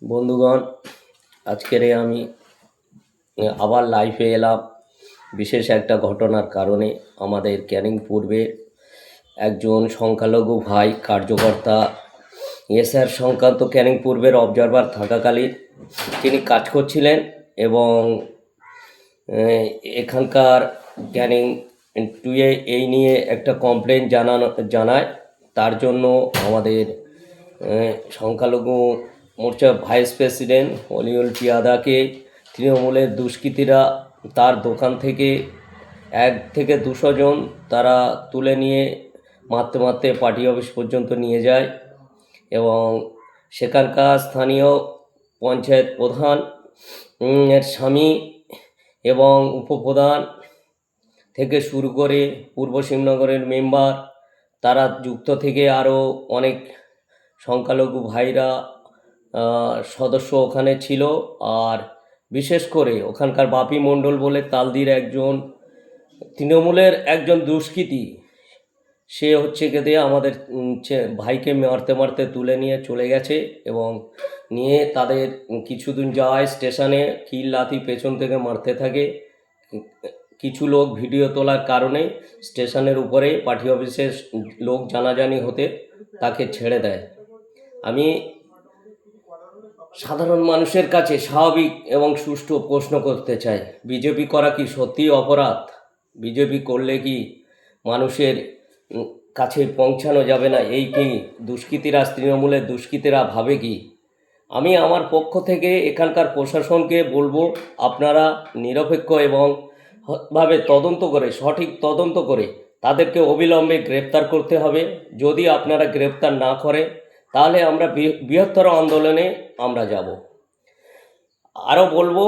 বন্ধুগণ, আজকের আমি আবার লাইভে এলাম বিশেষ একটা ঘটনার কারণে। আমাদের ক্যানিং পূর্বে একজন সংখ্যালঘু ভাই কার্যকর্তা এসআর সংক্রান্ত ক্যানিং পূর্বের অবজারভার থাকাকালীন তিনি কাজ করছিলেন এবং এখানকার ক্যানিং টুয়ে এই নিয়ে একটা কমপ্লেন জানায়। তার জন্য আমাদের সংখ্যালঘু মোর্চা ভাইস প্রেসিডেন্ট অলিউল পিয়াদাকে তৃণমূলের দুষ্কৃতীরা তার দোকান থেকে 1 থেকে 200 জন তারা তুলে নিয়ে মারতে মারতে পার্টি অফিস পর্যন্ত নিয়ে যায় এবং সেখানকার স্থানীয় পঞ্চায়েত প্রধান এর স্বামী এবং উপপ্রধান থেকে শুরু করে পূর্ব শিবনগরের মেম্বার তারা যুক্ত থেকে আরও অনেক সংখ্যালঘু ভাইরা সদস্য ওখানে ছিল। আর বিশেষ করে ওখানকার বাপি মণ্ডল বলে তালদির একজন তৃণমূলের একজন দুষ্কৃতী, সে হচ্ছে গেদে আমাদের ভাইকে মারতে মারতে তুলে নিয়ে চলে গেছে এবং নিয়ে তাদের কিছুদিন যায় স্টেশনে কিল লাথি পেছন থেকে মারতে থাকে। কিছু লোক ভিডিও তোলার কারণে স্টেশনের উপরে পার্টি অফিসের লোক জানাজানি হতে তাকে ছেড়ে দেয়। আমি সাধারণ মানুষের কাছে স্বাভাবিক এবং সুষ্ঠু প্রশ্ন করতে চাই, বিজেপি করা কি সত্যিই অপরাধ? বিজেপি করলে কি মানুষের কাছে পৌঁছানো যাবে না? এই কি দুষ্কৃতীরা, তৃণমূলের দুষ্কৃতীরা ভাবে কি? আমি আমার পক্ষ থেকে এখানকার প্রশাসনকে বলবো, আপনারা নিরপেক্ষ এবং ভাবে তদন্ত করে, সঠিক তদন্ত করে তাদেরকে অবিলম্বে গ্রেপ্তার করতে হবে। যদি আপনারা গ্রেপ্তার না করে তাহলে আমরা বৃহত্তর আন্দোলনে আমরা যাব। আরও বলবো,